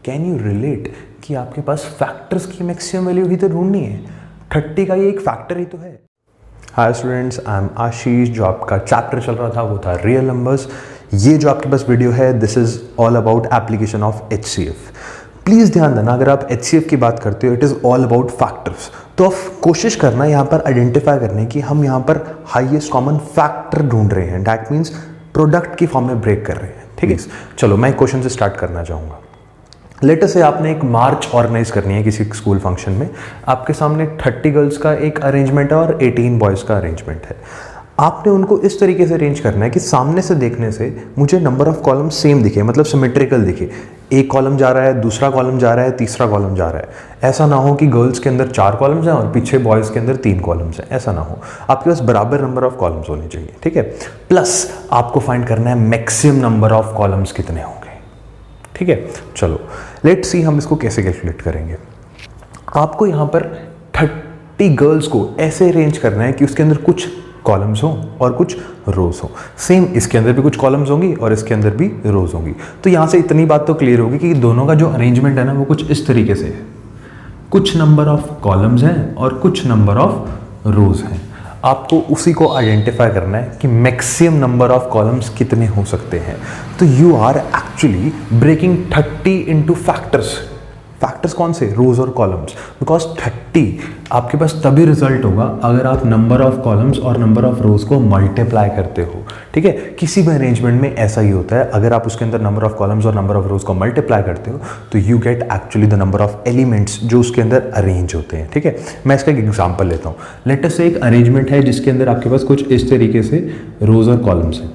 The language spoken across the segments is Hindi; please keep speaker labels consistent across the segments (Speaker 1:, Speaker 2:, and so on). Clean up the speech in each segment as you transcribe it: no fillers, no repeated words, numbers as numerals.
Speaker 1: कैन यू रिलेट कि आपके पास फैक्टर्स की मैक्सिमम वैल्यू ही तो ढूंढनी है। 30 का ये एक फैक्टर ही तो है। हाय स्टूडेंट्स, आई एम आशीष। जो आपका चैप्टर चल रहा था वो था रियल नंबर्स। ये जो आपके पास वीडियो है this is all about application of HCF। Please ध्यान देना, अगर आप HCF की बात करते हो it is all about factors. तो आप कोशिश करना यहाँ पर आइडेंटिफाई करने की हम यहाँ पर हाईएस्ट कॉमन फैक्टर ढूंढ रहे हैं। दैट मीन्स प्रोडक्ट की फॉर्म में ब्रेक कर रहे हैं। ठीक है, चलो मैं एक क्वेश्चन से स्टार्ट करना चाहूँगा। लेटर से आपने एक मार्च ऑर्गेनाइज करनी है किसी स्कूल फंक्शन में। आपके सामने 30 गर्ल्स का एक अरेंजमेंट है और 18 बॉयज़ का अरेंजमेंट है। आपने उनको इस तरीके से अरेंज करना है कि सामने से देखने से मुझे नंबर ऑफ कॉलम सेम दिखे, मतलब सिमेट्रिकल दिखे। एक कॉलम जा रहा है, दूसरा कॉलम जा रहा है, तीसरा कॉलम जा रहा है। ऐसा ना हो कि गर्ल्स के अंदर 4 कॉलम्स हैं और पीछे बॉयज़ के अंदर 3 कॉलम्स हैं। ऐसा ना हो, आपके पास बराबर नंबर ऑफ कॉलम्स होने चाहिए। ठीक है, प्लस आपको फाइंड करना है मैक्सिमम नंबर ऑफ कॉलम्स कितने होंगे। ठीक है, चलो लेट्स सी हम इसको कैसे कैलकुलेट करेंगे। आपको यहाँ पर 30 गर्ल्स को ऐसे अरेंज करना है कि उसके अंदर कुछ कॉलम्स हों और कुछ रोज हों। सेम इसके अंदर भी कुछ कॉलम्स होंगी और इसके अंदर भी रोज होंगी। तो यहाँ से इतनी बात तो क्लियर होगी कि दोनों का जो अरेंजमेंट है ना वो कुछ इस तरीके से है। कुछ नंबर ऑफ कॉलम्स हैं और कुछ नंबर ऑफ रोज हैं। आपको उसी को आइडेंटिफाई करना है कि मैक्सिमम नंबर ऑफ कॉलम्स कितने हो सकते हैं। तो you are actually breaking 30 into factors. Factors कौन से? रोज और कॉलम्स। बिकॉज 30 आपके पास तभी रिजल्ट होगा अगर आप नंबर ऑफ कॉलम्स और नंबर ऑफ रोज को मल्टीप्लाई करते हो। ठीक है, किसी भी अरेंजमेंट में ऐसा ही होता है। अगर आप उसके अंदर नंबर ऑफ कॉलम्स और नंबर ऑफ रोज को मल्टीप्लाई करते हो तो you get actually the number of elements जो उसके अंदर अरेंज होते हैं। ठीक है, मैं इसका एक एग्जाम्पल लेता हूँ। लेट अस से एक अरेंजमेंट है जिसके अंदर आपके पास कुछ इस तरीके से रोज और कॉलम्स हैं।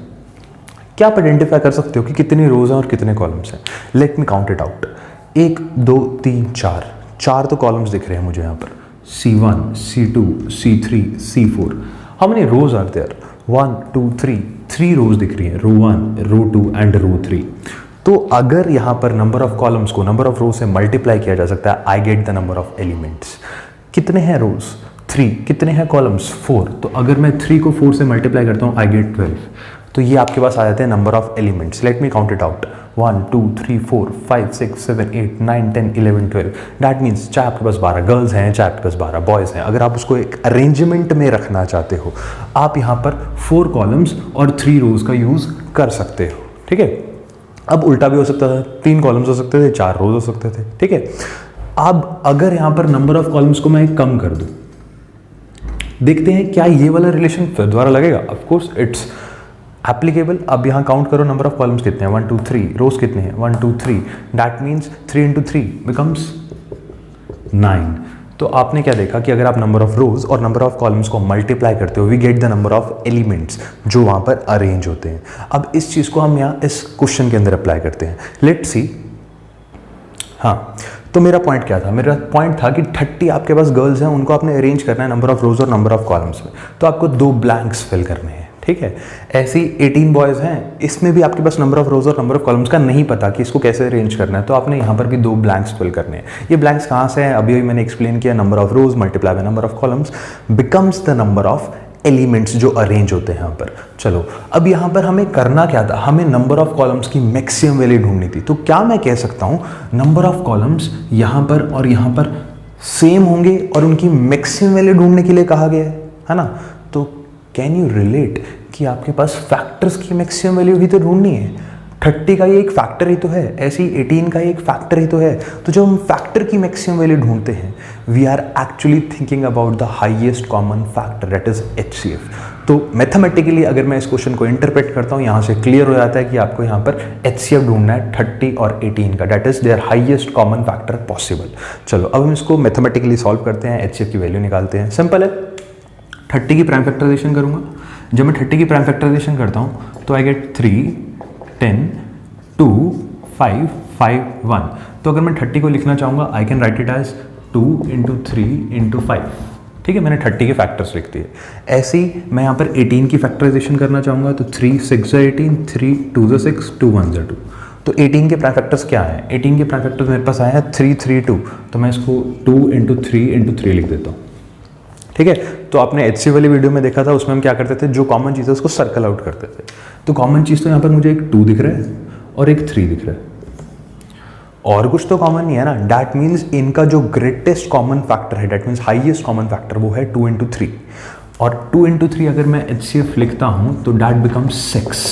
Speaker 1: क्या आप आइडेंटिफाई कर सकते हो कि कितने रोज हैं और कितने कॉलम्स हैं? Let me count it out. 1 2 3 4 तो कॉलम्स दिख रहे हैं मुझे यहाँ पर। C1 C2 C3 C4। How many rows are there? 1 2 3 rows दिख रही है। Row 1 row 2 and row 3। तो अगर यहाँ पर नंबर ऑफ कॉलम्स को नंबर ऑफ रोज से मल्टीप्लाई किया जा सकता है, I get the number of elements. कितने हैं रोज? 3। कितने हैं कॉलम्स? 4। तो अगर मैं 3 को 4 से मल्टीप्लाई करता हूँ आई गेट 12। तो ये आपके पास आ जाते हैं number of elements. Let me count it out. 1 2 3 4 5 6 7 8 9 10 11 12। That means चाहे आपके पास 12 गर्ल्स हैं चाहे आपके पास 12 बॉयज़ हैं, अगर आप उसको एक अरेंजमेंट में रखना चाहते हो आप यहाँ पर 4 कॉलम्स और 3 रोज का यूज़ कर सकते हो। ठीक है, अब उल्टा भी हो सकता था, 3 कॉलम्स हो सकते थे, 4 रोज हो सकते थे। ठीक है, अब अगर यहाँ पर नंबर ऑफ कॉलम्स को मैं कम कर दूँ, देखते हैं क्या ये वाला रिलेशन फिर दोबारा लगेगा। Of course it's applicable. अब यहाँ काउंट करो नंबर ऑफ कॉलम्स कितने हैं? 1 2 3। रोज कितने हैं? 1 2 3। That means 3 into 3 becomes 9। तो आपने क्या देखा कि अगर आप नंबर ऑफ रोज और नंबर ऑफ कॉलम्स को मल्टीप्लाई करते हो we get the number of elements जो वहाँ पर अरेंज होते हैं। अब इस चीज़ को हम यहाँ इस क्वेश्चन के अंदर अप्लाई करते हैं। Let's see. हाँ, तो मेरा पॉइंट क्या था? मेरा पॉइंट था कि 30 आपके पास गर्ल्स हैं, उनको आपने अरेंज करना है नंबर ऑफ रोज और नंबर ऑफ कॉलम्स में। तो आपको 2 ब्लैंक्स फिल करने हैं। ठीक है, ऐसी 18 बॉयज़ हैं, इसमें भी आपके पास नंबर ऑफ रोज और नंबर ऑफ कॉलम्स का नहीं पता कि इसको कैसे अरेंज करना है। तो आपने यहाँ पर भी 2 ब्लैंक्स फिल करने हैं। ये ब्लैंक्स कहाँ से हैं? अभी मैंने एक्सप्लेन किया। Number of rose multiply by number of columns becomes the number of elements जो अरेंज होते हैं यहाँ पर। चलो, अब यहाँ पर हमें करना क्या था? हमें नंबर ऑफ कॉलम्स की मैक्सिमम वैल्यू ढूंढनी थी। तो क्या मैं कह सकता हूँ नंबर ऑफ कॉलम्स यहाँ पर और यहाँ पर सेम होंगे और उनकी मैक्सिमम वैल्यू ढूंढने के लिए कहा गया है ना? तो कैन यू रिलेट कि आपके पास फैक्टर्स की मैक्सिमम वैल्यू भी तो ढूंढनी है। 30 का ये एक फैक्टर ही तो है, ऐसे ही 18 का ये एक फैक्टर ही तो है। तो जब हम फैक्टर की मैक्सिमम वैल्यू ढूंढते हैं we are actually thinking about the highest common factor that is HCF। तो मैथमेटिकली अगर मैं इस क्वेश्चन को इंटरप्रेट करता हूँ यहाँ से क्लियर हो जाता है कि आपको यहाँ पर HCF ढूंढना है 30 और 18 का, that is their highest common factor possible. चलो अब हम इसको मैथमेटिकली सॉल्व करते हैं, HCF की वैल्यू निकालते हैं। सिंपल है, 30 की प्राइम फैक्टराइजेशन करूँगा। जब मैं 30 की प्राइम फैक्टराइजेशन करता हूँ तो आई गेट 3 10 2 5 5 1। तो अगर मैं 30 को लिखना चाहूँगा I can write it as 2 into 3 into 5। ठीक है, मैंने 30 के फैक्टर्स लिख दिए। ऐसे ही मैं यहाँ पर 18 की फैक्टराइजेशन करना चाहूँगा तो 3 6 18 3 2 6 2 1 2। तो 18 के प्राइम फैक्टर्स क्या हैं? 18 के प्राइम फैक्टर्स मेरे पास आए हैं 3 3 2। तो मैं इसको 2 इंटू 3 लिख देता हूँ। ठीक है, तो आपने HCF वाली वीडियो में देखा था, उसमें हम क्या करते थे, जो कॉमन चीज़ है उसको सर्कल आउट करते थे। तो कॉमन चीज़ तो यहाँ पर मुझे एक 2 दिख रहा है और एक 3 दिख रहा है। और कुछ तो कॉमन नहीं है ना, डैट मीन्स इनका जो ग्रेटेस्ट कॉमन फैक्टर है, that means highest common factor, वो है 2 into 3। और 2 into 3 अगर मैं HCF लिखता हूँ तो डैट बिकम्स 6।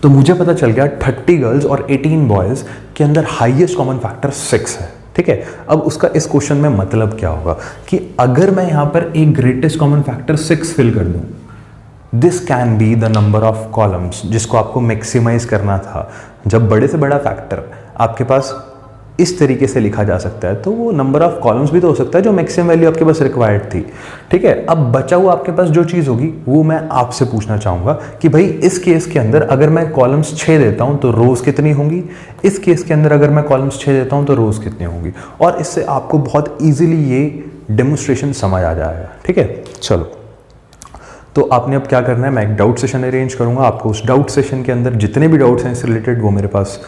Speaker 1: तो मुझे पता चल गया 30 गर्ल्स और 18 बॉयज़ के अंदर हाईएस्ट कॉमन फैक्टर 6 है। ठीक है, अब उसका इस क्वेश्चन में मतलब क्या होगा कि अगर मैं यहाँ पर एक ग्रेटेस्ट कॉमन फैक्टर 6 फिल कर दूँ, this can be the number of columns जिसको आपको मैक्सिमाइज करना था। जब बड़े से बड़ा फैक्टर आपके पास इस तरीके से लिखा जा सकता है तो वो नंबर ऑफ कॉलम्स भी तो हो सकता है जो मैक्सिमम वैल्यू आपके पास रिक्वायर्ड थी। ठीक है, अब बचा हुआ आपके पास जो चीज़ होगी वो मैं आपसे पूछना चाहूँगा कि भाई इस केस के अंदर अगर मैं कॉलम्स 6 देता हूँ तो रोज़ कितनी होंगी, इस केस के अंदर अगर मैं कॉलम्स 6 देता हूँ तो रोज़ कितनी होंगी, और इससे आपको बहुत ईजिली ये डेमोन्स्ट्रेशन समझ आ जाएगा। ठीक है, चलो तो आपने अब क्या करना है, मैं एक डाउट सेशन अरेंज करूँगा, आपको उस डाउट सेशन के अंदर जितने भी डाउट्स हैं इससे रिलेटेड वो मेरे पास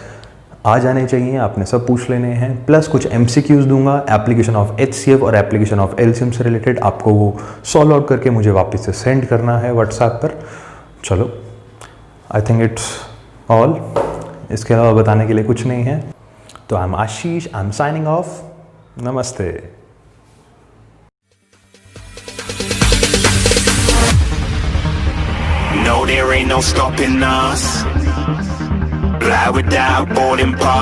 Speaker 1: आ जाने चाहिए, आपने सब पूछ लेने हैं, प्लस कुछ MCQs दूंगा एप्लीकेशन ऑफ HCF और एप्लीकेशन ऑफ LCM से रिलेटेड, आपको वो सॉल्व आउट करके मुझे वापस से सेंड करना है व्हाट्सएप पर। चलो आई थिंक इट्स ऑल, इसके अलावा बताने के लिए कुछ नहीं है। तो I am Ashish, I am signing off, नमस्ते।
Speaker 2: No, there ain't no stopping us. Fly without boarding pass.